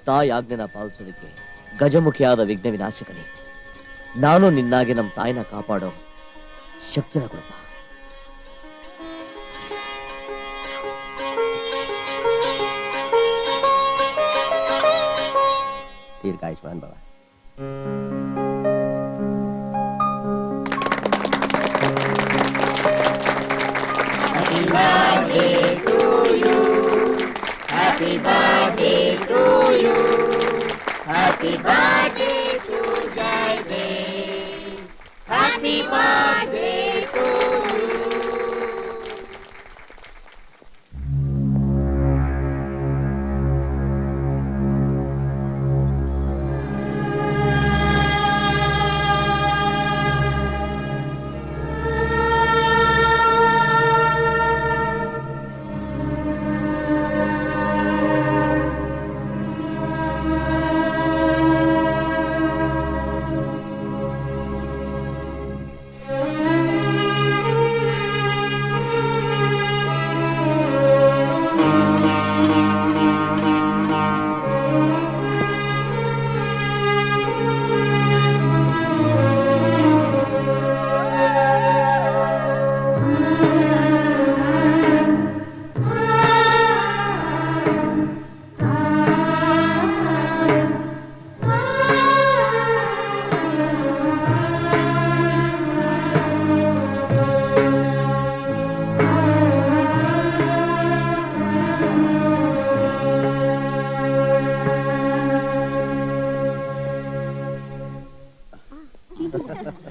ತಾಯಿ ಆಜ್ಞೆನ ಪಾಲಿಸೋದಕ್ಕೆ ಗಜಮುಖಿಯಾದ ವಿಘ್ನ ವಿನಾಶಕನೇ, ನಾನು ನಿನ್ನಾಗಿ ನಮ್ಮ ತಾಯಿನ ಕಾಪಾಡೋ ಶಕ್ತಿನ ಕೊಡಪ್ಪ. ದೀರ್ಘಾಯುಷ್ಮಾನ್ ಭವ. Happy birthday to you. Happy birthday to you. Happy birthday to Jaidev. Happy birthday to you.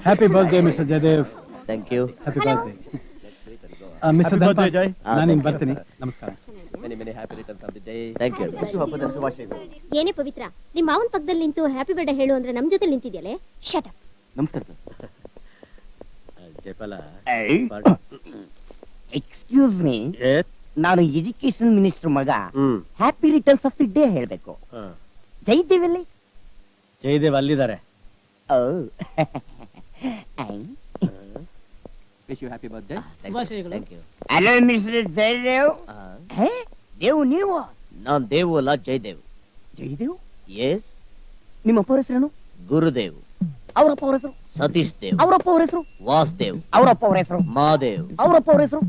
Happy birthday, Mr. Jaidev. Thank you. Happy birthday. Mr. Dhanpal, ನಾನು ಇನ್ನು ಬರ್ತೀನಿ. ನಮಸ್ಕಾರ. Many happy returns of the day. Thank you. ಹಬ್ಬದ ಶುಭಾಶಯಗಳು. ಏನೇ ಪವಿತ್ರ, ನಿಮ್ಮ ಮಾವನ ಪಕ್ಕದಲ್ಲಿ ನಿಂತು ಹ್ಯಾಪಿ ಬರ್ಡೇ ಹೇಳು ಅಂದ್ರೆ ನಮ್ಮ ಜೊತೆ ನಿಂತಿದ್ಯಲೆ. Shut up. ನಮಸ್ಕಾರ ಜಯಪಾಲ. ಎಕ್ಸ್ಕ್ಯೂಸ್ ಮೀ, ನಾನು ಎಜುಕೇಶನ್ ಮಿನಿಸ್ಟರ್ ಮಗ. Happy returns of the day ಹೇಳ್ಬೇಕು. ಜಯದೇವ್ ಎಲ್ಲಿ? ಜಯದೇವ್ ಅಲ್ಲಿದ್ದಾರೆ. Wish you happy birthday. Thank you. Hello mister Jayadev. Dev ನೀವು? ನಾನ್ ದೇವು ಅಲ್ಲ, ಜಯದೇವ್. ಜಯದೇವ್? ಎಸ್. ನಿಮ್ಮ ಅಪ್ಪ ಹೆಸರೇನು? ಗುರುದೇವ್. ಅವರಪ್ಪ ಅವ್ರ ಹೆಸರು? ಸತೀಶ್ ದೇವ್. ಅವರಪ್ಪ ಅವ್ರ ಹೆಸರು? ವಾಸುದೇವ್. ಅವರಪ್ಪ ಅವ್ರ ಹೆಸರು? ಮಹಾದೇವ್. ಅವರಪ್ಪ ಅವ್ರ ಹೆಸರು?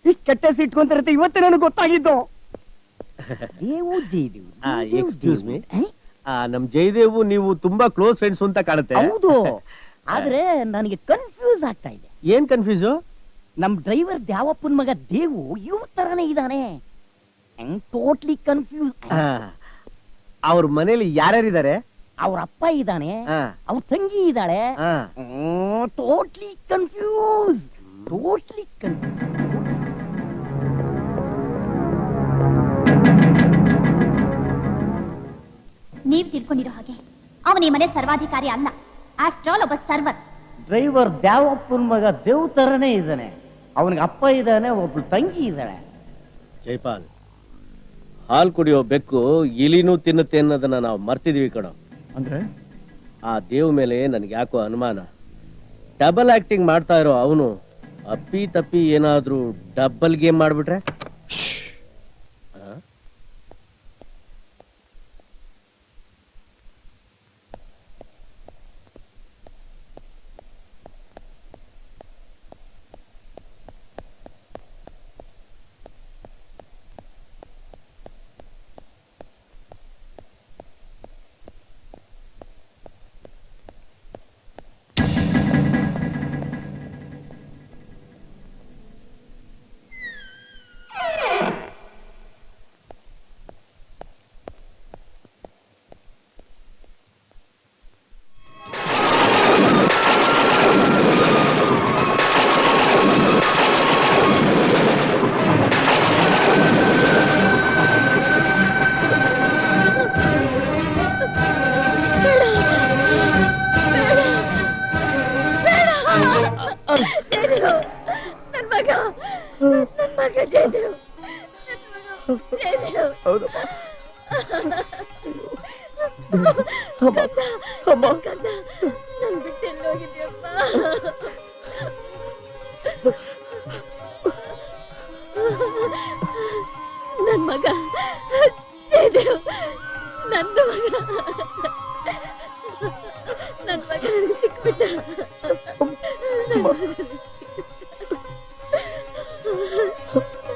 ಇಷ್ಟು ಕೆಟ್ಟ ಇಟ್ಕೊಂತಿರತ್ತೆ, ಇವತ್ತೇ ನನಗೆ ಗೊತ್ತಾಗಿದ್ದು. ದೇವು ಜಯದೇವ್. ಎಕ್ಸ್ಕ್ಯೂಸ್ ಮೀ, ನಮ್ ಜಯದೇವು ನೀವು ತುಂಬಾ ಕ್ಲೋಸ್ ಫ್ರೆಂಡ್ಸ್ ಅಂತ ಕಾಣುತ್ತೆ. ಹೌದು, ಆದ್ರೆ ನನಗೆ ಕನ್ಫ್ಯೂಸ್ ಆಗ್ತಾ ಇದೆ. ಏನ್ ಕನ್ಫ್ಯೂಸ್? ನಮ್ ಡ್ರೈವರ್ ದ್ಯಾವಪ್ಪನ ಮಗ ದೇವು ಇವ್ ತರಾನೇ ಇದ್ದಾನೆ. Totally confuse. ಅವ್ರ ಮನೇಲಿ ಯಾರ್ಯಾರಿದ್ದಾರೆ? ಅವ್ರ ಅಪ್ಪ ಇದ್ದಾನೆ, ಅವ್ರ ತಂಗಿ ಇದ್ದಾಳೆ. Totally confuse. Totally confuse. ನೀವ್ ತಿಳ್ಕೊಂಡಿರೋ ಹಾಗೆ ಅವನ ಈ ಮನೆ ಸರ್ವಾಧಿಕಾರಿ ಅಲ್ಲ. ಆಫ್ಟರ್ ಆಲ್ ಒಬ್ಬ ಸರ್ವರ್. ಡ್ರೈವರ್ ದ್ಯಾವಪ್ಪನ ಮಗ ದೇವ್ ತರನೇ ಇದ್ದಾನೆ. ಅವನಿಗೆ ಅಪ್ಪ ಇದ್ದಾನೆ, ಒಬ್ಳು ತಂಗಿ ಇದ್ದಾಳೆ. ಜೈಪಾಲ್, ಹಾಲು ಕುಡಿಯೋ ಬೆಕ್ಕು ಇಲಿನೂ ತಿನ್ನುತ್ತೆ ಅನ್ನೋದನ್ನ ನಾವು ಮರ್ತಿದೀವಿ ಕಣೋ. ಅಂದ್ರೆ ಆ ದೇವ್ ಮೇಲೆ ನನ್ಗೆ ಯಾಕೋ ಅನುಮಾನ. ಡಬಲ್ ಆಕ್ಟಿಂಗ್ ಮಾಡ್ತಾ ಇರೋ ಅವನು ಅಪ್ಪಿ ತಪ್ಪಿ ಏನಾದ್ರೂ ಡಬಲ್ ಗೇಮ್ ಮಾಡ್ಬಿಟ್ರೆ? ಮಗ ಜಯದೇವ್, ನನ್ನ ಮಗ ನನಗೆ ಸಿಕ್ಬಿಟ್ಟ.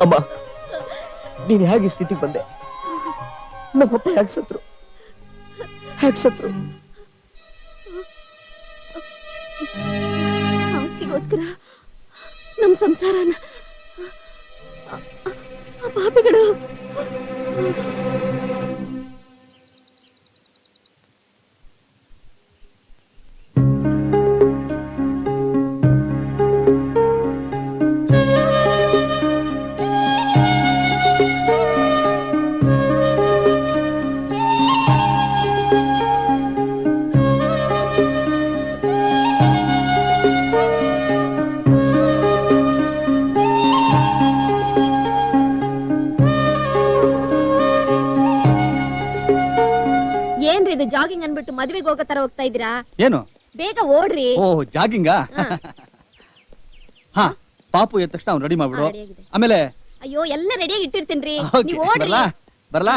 ಅಮ್ಮ, ನೀನ್ ಹೇಗೆ ಸ್ಥಿತಿಗೆ ಬಂದೆ? ನಮ್ಮಪ್ಪ ಹೇಗೆ ಸತ್ರು? ಆಸ್ತಿಗೋಸ್ಕರ ನಮ್ ಸಂಸಾರನ ಆ ಪಾಪಿಗಳು ಜಾಗಿಂಗ್ ಅನ್ಬಿಟ್ಟು ಮದುವೆಗೆ ಹೋಗೋ ತರ ಹೋಗ್ತಾ ಇದ್ದೀರಾ? ಏನು ಬೇಗ ಓಡ್ರಿ. ಓ ಜಾಗಿಂಗಾ? ಹಾ, ಪಾಪು ಎದ್ದ ತಕ್ಷಣ ಅವ್ನು ರೆಡಿ ಮಾಡ್ಬಿಡು. ಆಮೇಲೆ ಅಯ್ಯೋ ಎಲ್ಲ ರೆಡಿಯಾಗಿ ಇಟ್ಟಿರ್ತೀನ್ರಿ, Okay, ನೀವು ಓಡ್ರಿ. ಬರ್ಲಾ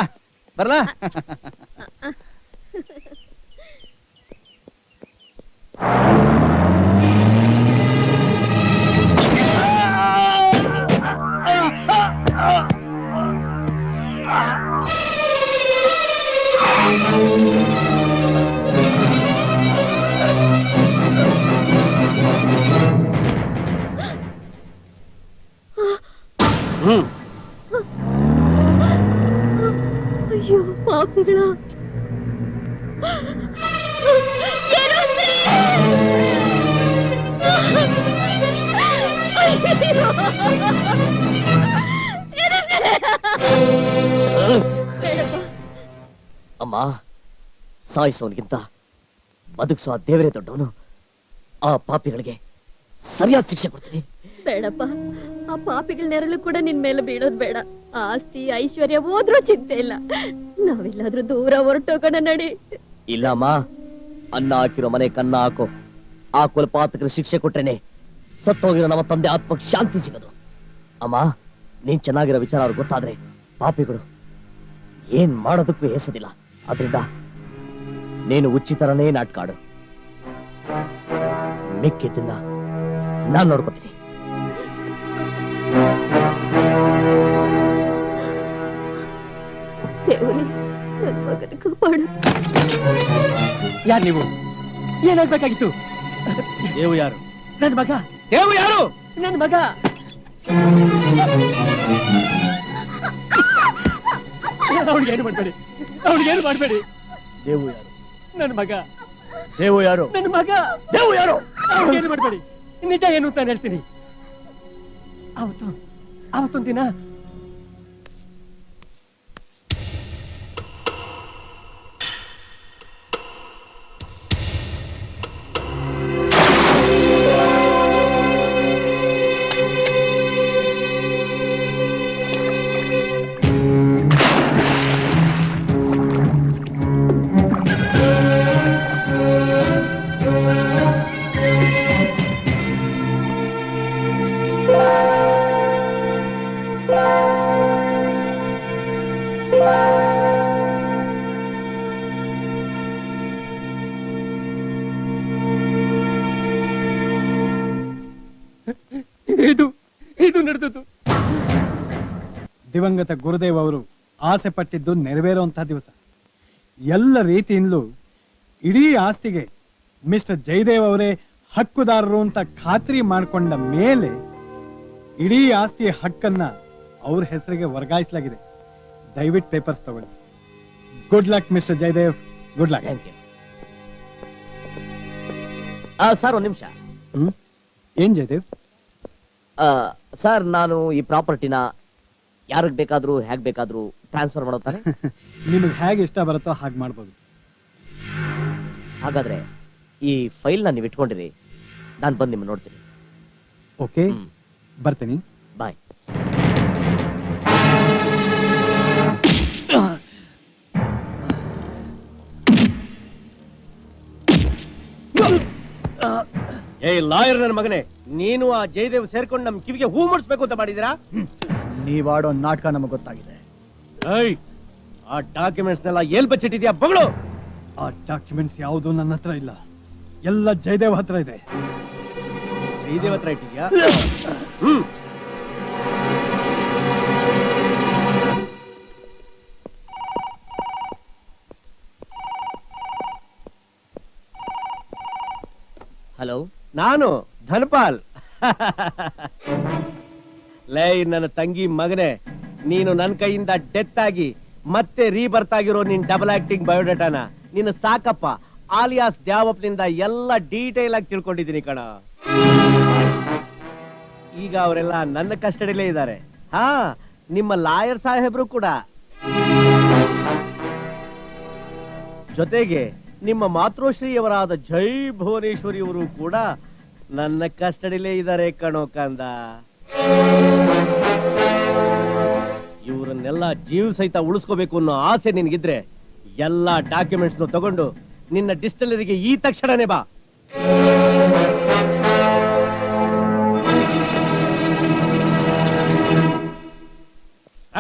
ಅಯ್ಯೋ ಪಾಪಿಗಳ, ಏನು ಅಂದ್ರೆ? ಅಯ್ಯೋ! ಏನಂದ್ರೆ? ಬೇಡಪ್ಪ. ಅಮ್ಮ, ಸಾಯಿಸೋನ್ಗಿಂತ ಬದುಕಿಸೋ ಆ ದೇವರೇ ದೊಡ್ಡವನು. ಆ ಪಾಪಿಗಳಿಗೆ ಸರಿಯಾದ ಶಿಕ್ಷೆ ಕೊಡ್ತೀನಿ. ಬೇಡಪ್ಪ, ಆ ಪಾಪಿಗಳ ನೆರಳು ಕೂಡ ನಿನ್ ಮೇಲೆ ಬೀಳೋದ್ ಬೇಡ. ಆಸ್ತಿ ಐಶ್ವರ್ಯ ಹೋದ್ರೂ ಚಿಂತೆ ಇಲ್ಲ, ನಾವೆಲ್ಲಾದ್ರೂ ದೂರ ಹೊರಟೋಗೋಣ ನಡಿ. ಇಲ್ಲ ಅಮ್ಮ, ಅನ್ನ ಹಾಕಿರೋ ಮನೆ ಕನ್ನ ಹಾಕೋ. ಆ ಕೊಲಪಾತಕರ ಶಿಕ್ಷೆ ಕೊಟ್ರೇನೆ ಸತ್ತೋಗಿರೋ ನಮ್ಮ ತಂದೆ ಆತ್ಮಕ್ಕೆ ಶಾಂತಿ ಸಿಗೋದು. ಅಮ್ಮ, ನೀನ್ ಚೆನ್ನಾಗಿರೋ ವಿಚಾರ ಅವ್ರಿಗೆ ಗೊತ್ತಾದ್ರೆ ಪಾಪಿಗಳು ಏನ್ ಮಾಡೋದಕ್ಕೂ ಹೆಸದಿಲ್ಲ. ಆದ್ರಿಂದ ನೀನು ಉಚಿತರನೇ ನಾಟಕ ಆಡು. ಮಿಕ್ಕಿದ್ದನ್ನ ನಾನ್ ನೋಡ್ಕೋತೀನಿ. ದೇವರೇ, ನನ್ನ ಮಗನ ಕಾಪಾಡು. ಯಾರು ನೀವು? ಏನಾಗ್ಬೇಕಾಗಿತ್ತು? ದೇವು ಯಾರು? ನನ್ನ ಮಗ. ದೇವು ಯಾರು? ನನ್ನ ಮಗ. ಅವ್ನಿಗೇನು ಮಾಡ್ಬೇಡಿ, ಅವ್ನಿಗೇನು ಮಾಡ್ಬೇಡಿ. ದೇವು ಯಾರು? ನನ್ನ ಮಗ. ದೇವು ಯಾರು? ನನ್ನ ಮಗ. ದೇವು ಯಾರು? ಅವ್ನಿಗೇನು ಮಾಡ್ಬೇಡಿ. ನಿಜ ಏನು ಅಂತ ಹೇಳ್ತೀನಿ. ಅವತ್ತೊಂದು ದಿನ ಇದು ನಡೆದದ್ದು. ದಿವಂಗತ ಗುರುದೇವ್ ಅವರು ಆಸೆ ಪಟ್ಟಿದ್ದು ನೆರವೇರುವಂತಹ ದಿವಸ. ಎಲ್ಲ ರೀತಿಯಿಂದಲೂ ಇಡೀ ಆಸ್ತಿಗೆ ಮಿಸ್ಟರ್ ಜಯದೇವ್ ಅವರೇ ಹಕ್ಕುದಾರರು ಅಂತ ಖಾತ್ರಿ ಮಾಡಿಕೊಂಡ ಮೇಲೆ ಇಡೀ ಆಸ್ತಿಯ ಹಕ್ಕನ್ನ ಅವ್ರ ಹೆಸರಿಗೆ ವರ್ಗಾಯಿಸಲಾಗಿದೆ. ದಯವಿಟ್ಟು ಪೇಪರ್ಸ್ ತಗೊಳ್ಳಿ. Good luck mister Jaidev, good luck. Thank you. Sir, ಒಂದ್ ನಿಮಿಷ. ಏನ್ ಜಯದೇವ್? ಸರ್, ನಾನು ಈ ಪ್ರಾಪರ್ಟಿನ ಯಾರಿಗೆ ಬೇಕಾದ್ರೂ ಹೇಗ್ ಬೇಕಾದ್ರೂ ಟ್ರಾನ್ಸ್ಫರ್ ಮಾಡೋತಾರೆ. ನಿಮಗೆ ಹೇಗೆ ಇಷ್ಟ ಬರುತ್ತೋ ಹಾಗೆ ಮಾಡ್ಬೋದು. ಹಾಗಾದ್ರೆ ಈ ಫೈಲ್ನ ನೀವು ಇಟ್ಕೊಂಡಿರಿ, ನಾನು ಬಂದು ನಿಮ್ಮನ್ನ ನೋಡ್ತೀನಿ. ಓಕೆ, ಬರ್ತೀನಿ. ಬಾಯ್. ಏಯ್ ಲಾಯರ್ ನನ್ನ ಮಗನೇ, ನೀನು ಆ ಜಯದೇವ್ ಸೇರ್ಕೊಂಡು ನಮ್ ಕಿವಿಗೆ ಹೂ ಮುಡಿಸ್ಬೇಕು ಅಂತ ಮಾಡಿದಿರಾ? ನೀವಾಡೋ ನಾಟಕ ನಮಗೆ ಗೊತ್ತಾಗಿದೆ. ಏಯ್, ಆ ಡಾಕ್ಯುಮೆಂಟ್ಸ್ನೆಲ್ಲ ಎಲ್ ಬಚ್ಚಿಟ್ಟಿದ್ಯಾ ಬಗಳು? ಆ ಡಾಕ್ಯುಮೆಂಟ್ಸ್ ಯಾವುದು ನನ್ನ ಹತ್ರ ಇಲ್ಲ, ಎಲ್ಲ ಜಯದೇವ್ ಹತ್ರ ಇದೆ. ಜಯದೇವ್ ಹತ್ರ ಇಟ್ಟಿದ್ಯಾ? ಹ್ಮ್. ಹಲೋ, ನಾನು ಧನಪಾಲ್. ಲೈ ನನ್ನ ತಂಗಿ ಮಗನೇ, ನೀನು ನನ್ನ ಕೈಯಿಂದ ಡೆತ್ ಆಗಿ ಮತ್ತೆ ರೀಬರ್ತ್ ಆಗಿರೋ ನಿನ್ ಡಬಲ್ ಆಕ್ಟಿಂಗ್ ಬಯೋಡೇಟಾನ ನೀನು ಸಾಕಪ್ಪ ಆಲಿಯಾಸ್ ದ್ಯಾವಪ್ನಿಂದ ಎಲ್ಲ ಡೀಟೇಲ್ ಆಗಿ ತಿಳ್ಕೊಂಡಿದ್ದೀನಿ ಕಣ. ಈಗ ಅವರೆಲ್ಲ ನನ್ನ ಕಸ್ಟಡಿಲೇ ಇದ್ದಾರೆ. ಹಾ, ನಿಮ್ಮ ಲಾಯರ್ ಸಾಹೇಬ್ರು ಕೂಡ. ಜೊತೆಗೆ ನಿಮ್ಮ ಮಾತೃಶ್ರೀಯವರಾದ ಜೈ ಭುವನೇಶ್ವರಿಯವರು ಕೂಡ ನನ್ನ ಕಸ್ಟಡಿಲೇ ಇದ್ದಾರೆ ಕಣೋ ಕಂದ. ಇವರನ್ನೆಲ್ಲ ಜೀವ ಸಹಿತ ಉಳಿಸ್ಕೋಬೇಕು ಅನ್ನೋ ಆಸೆ ನಿನ್ಗಿದ್ರೆ ಎಲ್ಲಾ ಡಾಕ್ಯುಮೆಂಟ್ಸ್ ತಗೊಂಡು ನಿನ್ನ ಡಿಸ್ಟಿಲರಿಗೆ ಈ ತಕ್ಷಣನೇ ಬಾ.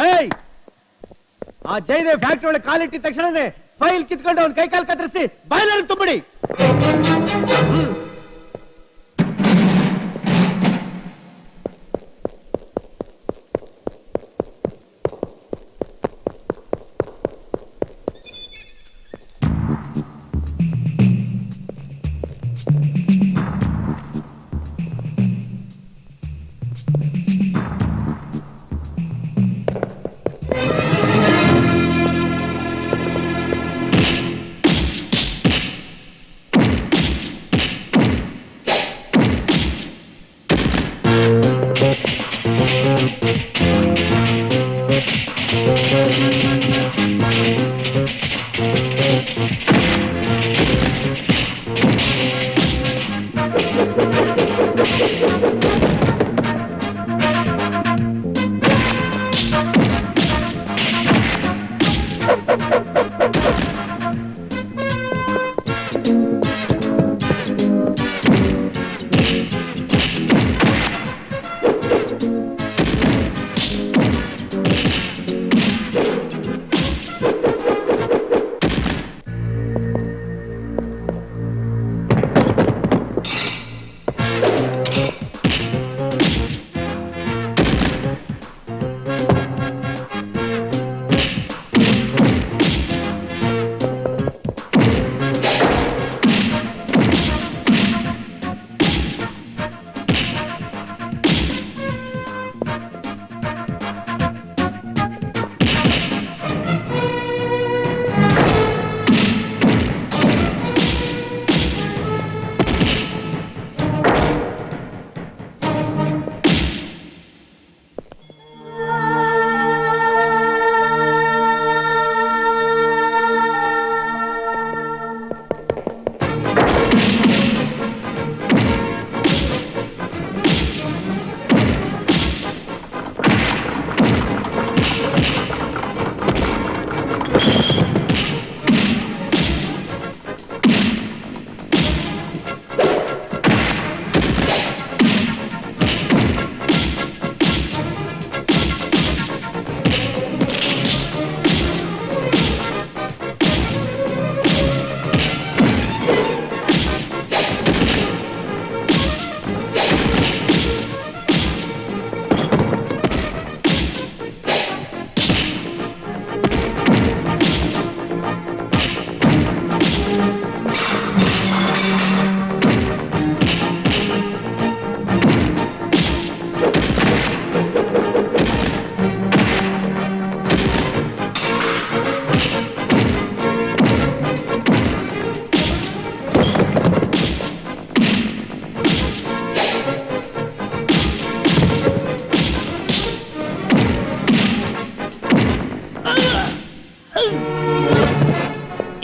ಏಯ್, ಆ ಜಯದೇವ್ ಫ್ಯಾಕ್ಟರಿ ಒಳಗೆ ಕಾಲಿಟ್ಟಿದ ತಕ್ಷಣನೇ ಫೈಲ್ ಕಿತ್ಕೊಂಡು ಅವ್ನ ಕೈ ಕಾಲು ಕತ್ತರಿಸಿ ಬಾಯ್ಲರ್ ತುಂಬಿಡಿ.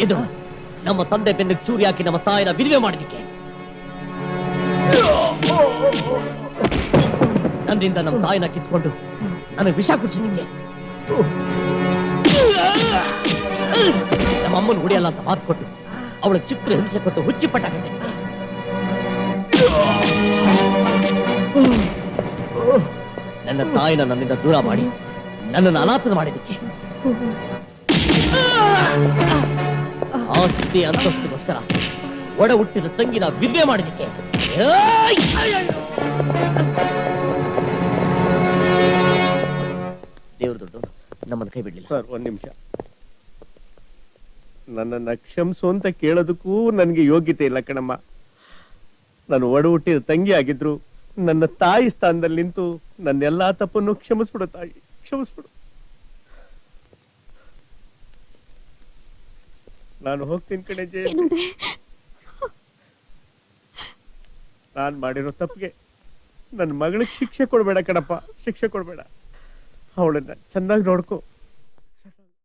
ಇದು ನಮ್ಮ ತಂದೆ ಬೆನ್ನಿಗೆ ಚೂರಿ ಹಾಕಿ ನಮ್ಮ ತಾಯಿನ ವಿಧವೆ ಮಾಡಿದಕ್ಕೆ, ನನ್ನಿಂದ ನಮ್ಮ ತಾಯಿನ ಕಿತ್ಕೊಂಡು ನನಗೆ ವಿಷ ಕುಡಿಸಿದಕ್ಕೆ, ನಮ್ಮ ಅಮ್ಮನ ಉಳಿಯಲ್ಲ ಅಂತ ಮಾತು ಕೊಟ್ಟು ಅವಳ ಚಿಕ್ಕ ಹಿಂಸೆ ಕೊಟ್ಟು ಹುಚ್ಚಿ ಪಟ್ಟಾಕಿದ್ದಕ್ಕೆ, ನನ್ನ ತಾಯಿನ ನನ್ನಿಂದ ದೂರ ಮಾಡಿ ನನ್ನನ್ನು ಅನಾಥ ಮಾಡಿದಕ್ಕೆ, ಆಸ್ತಿ ಅಂತಸ್ತಿಗೋಸ್ಕರ ಒಡ ಹುಟ್ಟಿದ ತಂಗಿನ ವಿಧವೆ ಮಾಡಿದಕ್ಕೆ ದೇವ್ರ ದುಡ್ಡು ನಮ್ಮನ್ನ ಕೈ ಬಿಡ್ಲಿಲ್ಲ. ಸರ್ ಒಂದ್ ನಿಮಿಷ, ನನ್ನನ್ನ ಕ್ಷಮಿಸು ಅಂತ ಕೇಳೋದಕ್ಕೂ ನನ್ಗೆ ಯೋಗ್ಯತೆ ಇಲ್ಲ ಕಣಮ್ಮ. ನಾನು ಒಡ ಹುಟ್ಟಿದ ತಂಗಿ ಆಗಿದ್ರು ನನ್ನ ತಾಯಿ ಸ್ಥಾನದಲ್ಲಿ ನಿಂತು ನನ್ನೆಲ್ಲಾ ತಪ್ಪನ್ನು ಕ್ಷಮಿಸ್ಬಿಡು ತಾಯಿ, ಕ್ಷಮಿಸ್ಬಿಡು. ನಾನು ಹೋಗ್ತೀನಿ ಕಣೆ ಜಯ. ನಾನ್ ಮಾಡಿರೋ ತಪ್ಪಿಗೆ ನನ್ನ ಮಗಳಿಗೆ ಶಿಕ್ಷೆ ಕೊಡ್ಬೇಡ ಕಣಪ್ಪ, ಶಿಕ್ಷೆ ಕೊಡ್ಬೇಡ. ಅವಳನ್ನ ಚೆನ್ನಾಗಿ ನೋಡ್ಕೊ.